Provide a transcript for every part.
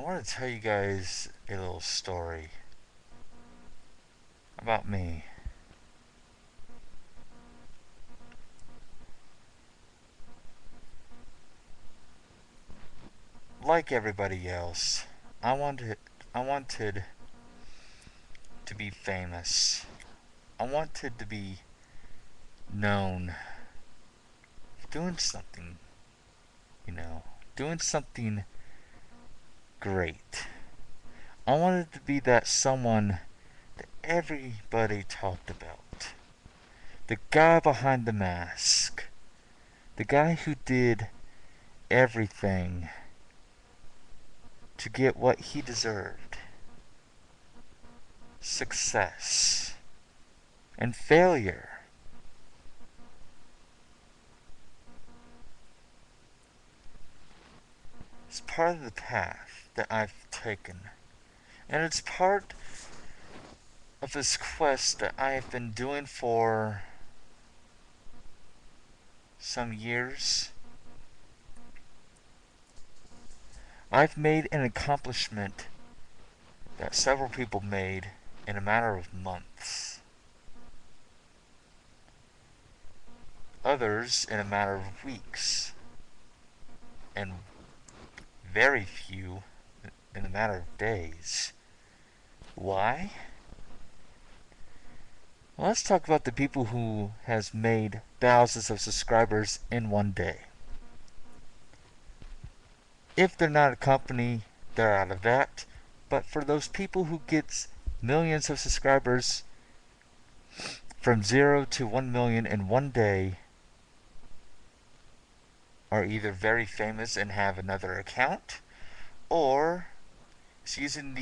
I want to tell you guys a little story about me. Like everybody else, I wanted I wanted to be famous. I wanted to be known for doing something, you know, doing something great. I wanted to be that someone that everybody talked about. The guy behind the mask. The guy who did everything to get what he deserved. Success and failure. It's part of the path that I've taken. And it's part of this quest that I have been doing for some years. I've made an accomplishment that several people made in a matter of months. Others in a matter of weeks. And very few in a matter of days. Why? Well, let's talk about the people who has made thousands of subscribers in one day. If they're not a company, they're out of that. But for those people who gets millions of subscribers from 0 to 1 million in one day are either very famous and have another account, or is using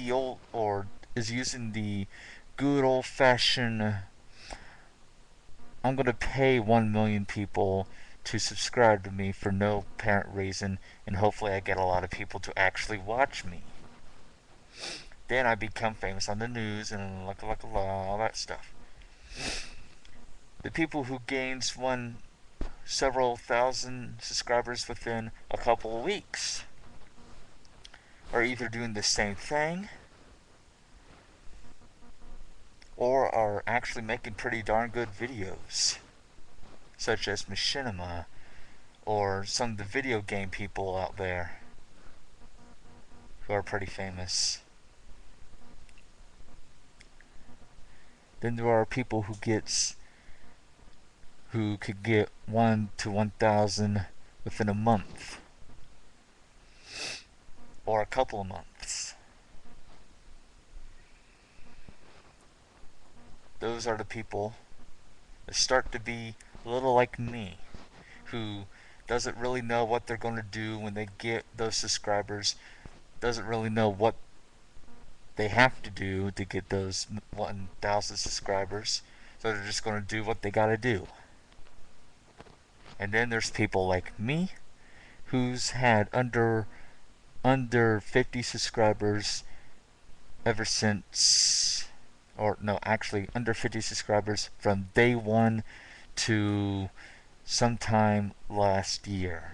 the good old fashioned I'm gonna pay 1 million people to subscribe to me for no apparent reason, and hopefully I get a lot of people to actually watch me. Then I become famous on the news and all that stuff. The people who gains several thousand subscribers within a couple of weeks are either doing the same thing or are actually making pretty darn good videos, such as Machinima or some of the video game people out there who are pretty famous. Then there are people who could get 1 to 1,000 within a month or a couple of months. Those are the people that start to be a little like me, who doesn't really know what they're going to do when they get those subscribers, doesn't really know what they have to do to get those 1,000 subscribers, so they're just going to do what they got to do. And then there's people like me, who's had under 50 subscribers ever since, or no, actually under 50 subscribers from day one to sometime last year.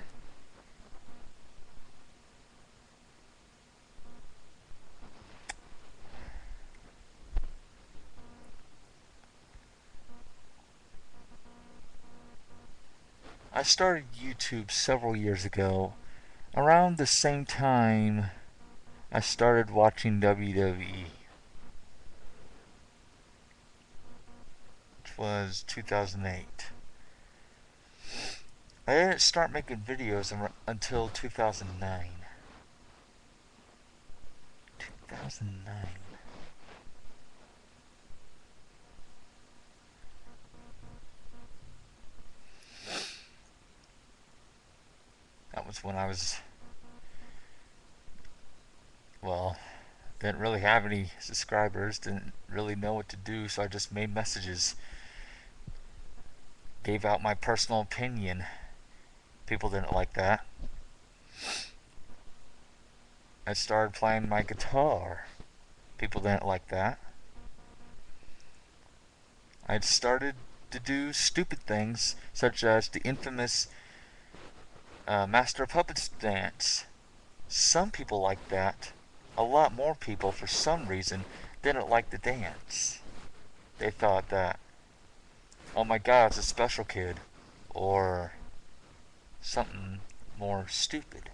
I started YouTube several years ago, around the same time I started watching WWE, which was 2008. I didn't start making videos until 2009. 2009. That was when I was, well, didn't really have any subscribers, didn't really know what to do, so I just made messages, gave out my personal opinion. People didn't like that. I started playing my guitar. People didn't like that. I started to do stupid things, such as the infamous Master of Puppets dance. Some people liked that, a lot more people, for some reason, didn't like the dance. They thought that, oh my god, it's a special kid, or something more stupid.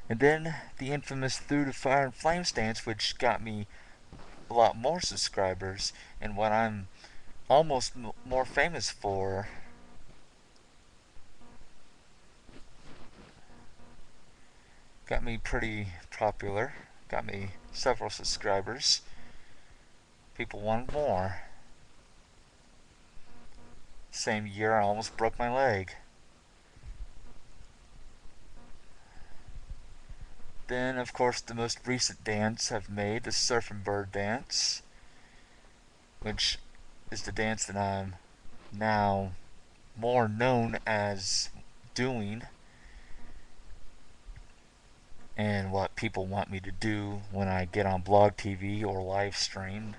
And then the infamous Through the Fire and Flames dance, which got me a lot more subscribers, and what I'm almost more famous for. Got me pretty popular, got me several subscribers. People wanted more. Same year, I almost broke my leg. Then, of course, the most recent dance I've made, the Surfing Bird dance, which is the dance that I'm now more known as doing, and what people want me to do when I get on blog TV or live stream.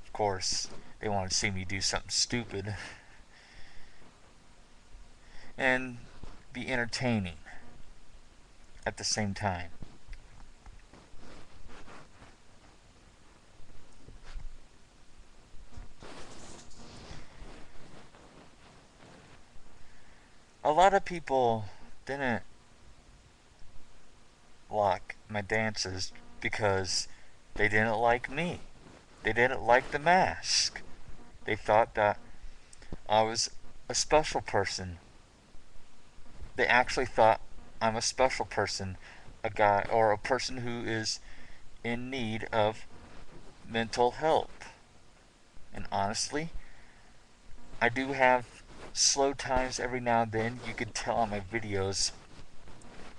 Of course, they want to see me do something stupid and be entertaining at the same time. A lot of people didn't like my dances because they didn't like me. They didn't like the mask. They thought that I was a special person. They actually thought I'm a special person, a guy or a person who is in need of mental help. And honestly, I do have slow times every now and then. You could tell on my videos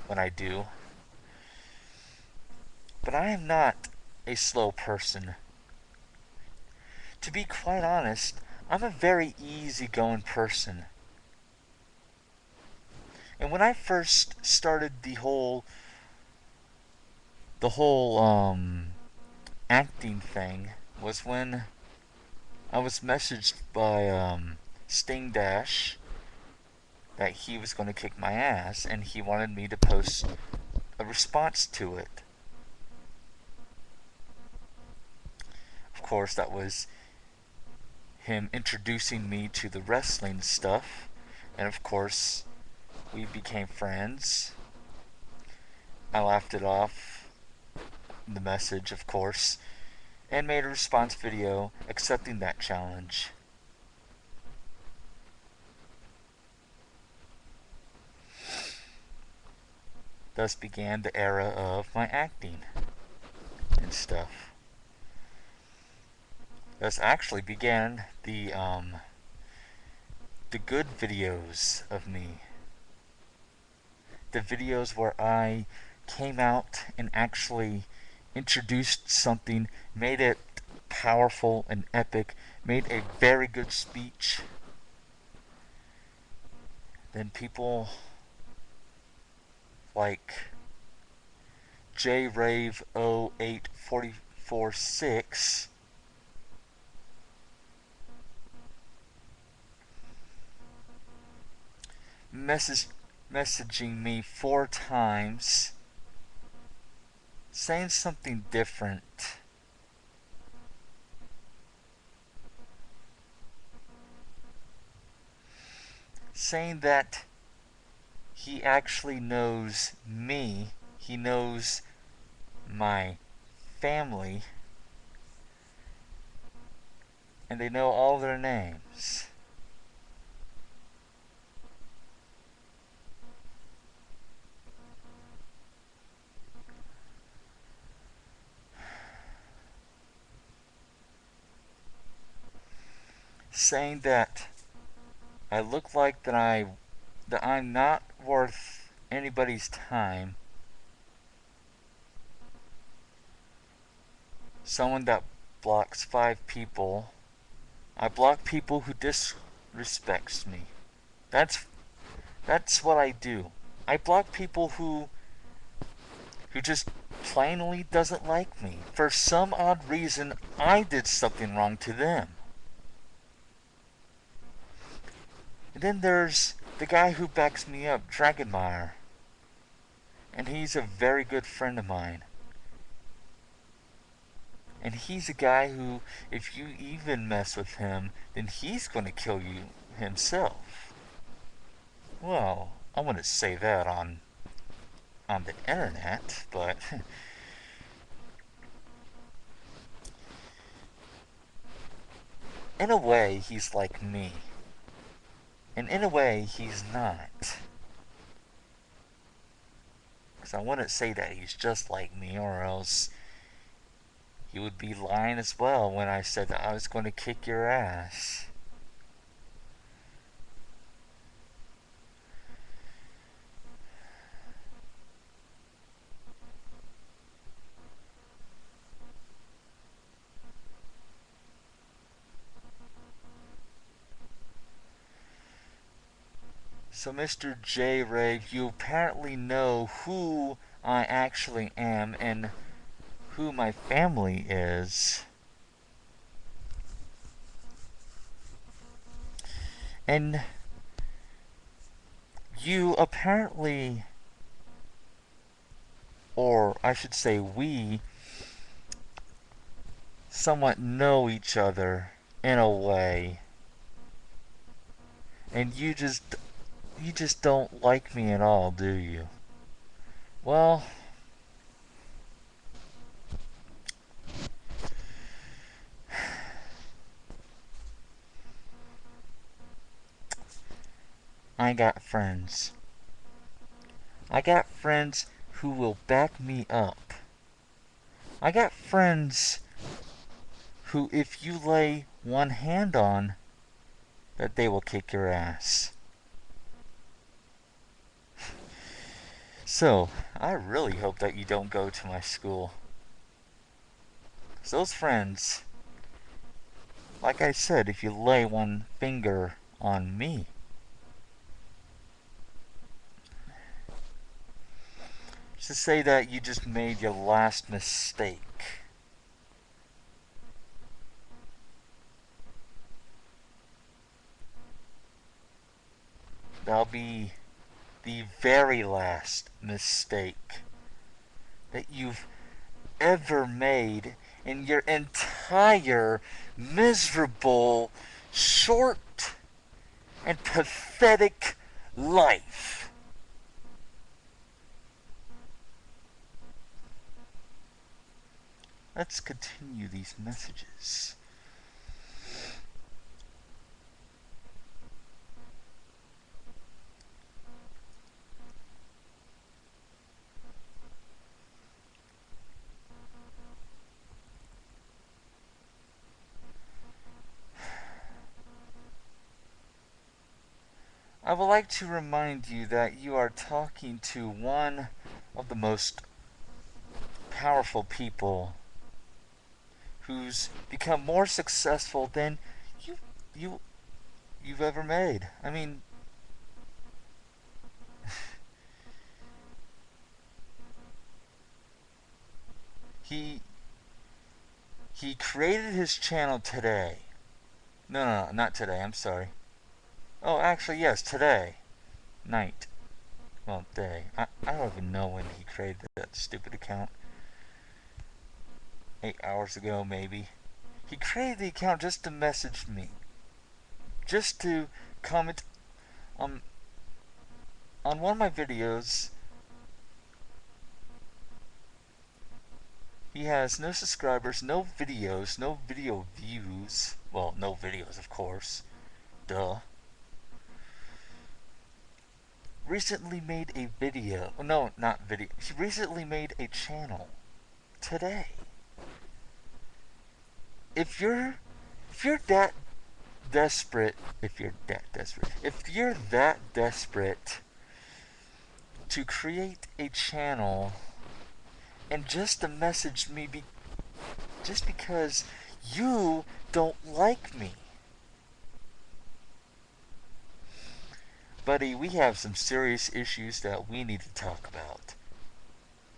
when I do. But I am not a slow person. To be quite honest, I'm a very easygoing person. And when I first started the whole acting thing was when I was messaged by Sting Dash that he was going to kick my ass and he wanted me to post a response to it. Of course, that was him introducing me to the wrestling stuff, and of course, we became friends. I laughed it off, the message, of course, and made a response video accepting that challenge. Thus began the era of my acting and stuff. Thus actually began the good videos of me. The videos where I came out and actually introduced something, made it powerful and epic, made a very good speech. Then people like JRave 08446 messaging me 4 times saying something different. Saying that he actually knows me, he knows my family, and they know all their names. Saying that I look like that I'm not worth anybody's time. Someone that blocks 5 people. I block people who disrespects me. That's what I do. I block people who just plainly doesn't like me. For some odd reason, I did something wrong to them. And then there's the guy who backs me up, Dragonmeyer. And he's a very good friend of mine. And he's a guy who, if you even mess with him, then he's going to kill you himself. Well, I wouldn't say that on the internet, but in a way, he's like me. And in a way, he's not. Because I wouldn't say that he's just like me, or else he would be lying as well when I said that I was going to kick your ass. So, Mr. J. Ray, you apparently know who I actually am and who my family is. And you apparently, or I should say we, somewhat know each other in a way. And you just don't like me at all, do you? Well, I got friends. I got friends who will back me up. I got friends who, if you lay one hand on, that they will kick your ass. So, I really hope that you don't go to my school. 'Cause those friends, like I said, if you lay one finger on me, to say that you just made your last mistake. That'll be the very last mistake that you've ever made in your entire miserable, short, and pathetic life. Let's continue these messages. I would like to remind you that you are talking to one of the most powerful people who's become more successful than you you you've ever made. I mean, he he created his channel today. No, not today. I'm sorry. Oh, actually, yes, today night. Well, day. I don't even know when he created that stupid account. 8 hours ago, maybe. He created the account just to message me, just to comment on on one of my videos. He has no subscribers, no videos, no video views. Well, no videos, of course. Duh. Recently made a video. Oh, no, not video. He recently made a channel today. If you're if you're that desperate, if you're that desperate to create a channel and just to message me just because you don't like me, buddy, we have some serious issues that we need to talk about.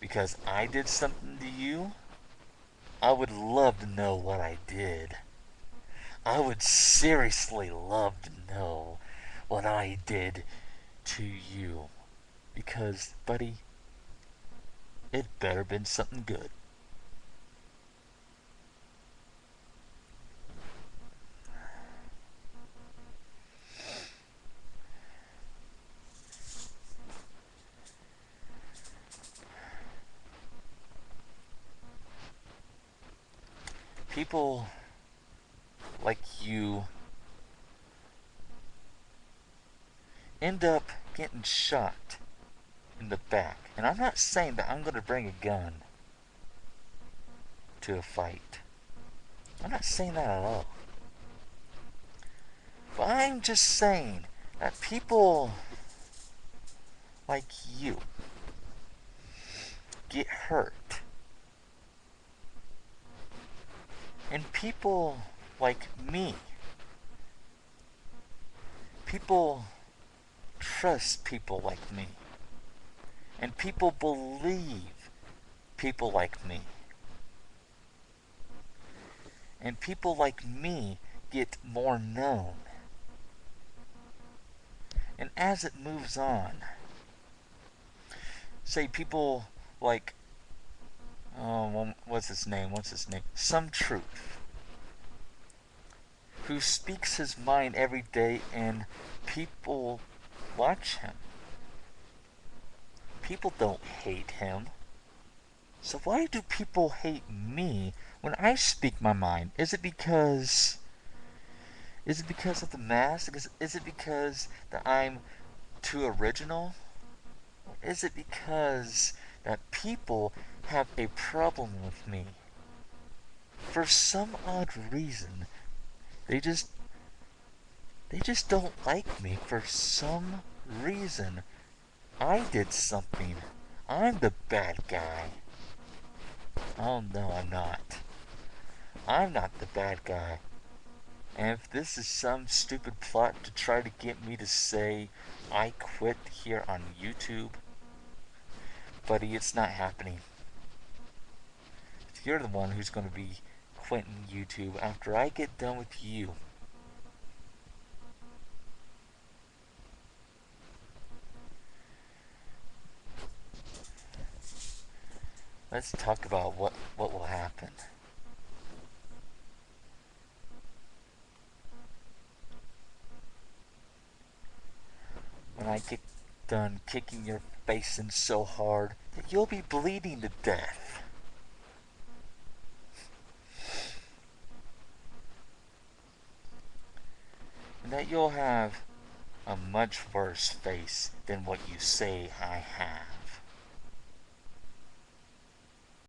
because I did something to you, I would love to know what I did. I would seriously love to know what I did to you. Because, buddy, it better been something good. People like you end up getting shot in the back. And I'm not saying that I'm going to bring a gun to a fight. I'm not saying that at all. But I'm just saying that people like you get hurt. And people like me, people trust people like me. And people believe people like me. And people like me get more known. And as it moves on, say people like, what's his name? Some Truth, who speaks his mind every day and people watch him. People don't hate him. So why do people hate me when I speak my mind? Is it because of the mask? Is it because that I'm too original? Or is it because that people have a problem with me? For some odd reason, they just they just don't like me for some reason. I did something. I'm the bad guy. Oh no, I'm not. I'm not the bad guy. And if this is some stupid plot to try to get me to say I quit here on YouTube, buddy, it's not happening. You're the one who's going to be quitting YouTube after I get done with you. Let's talk about what will happen. When I get done kicking your face in so hard that you'll be bleeding to death. And that you'll have a much worse face than what you say I have.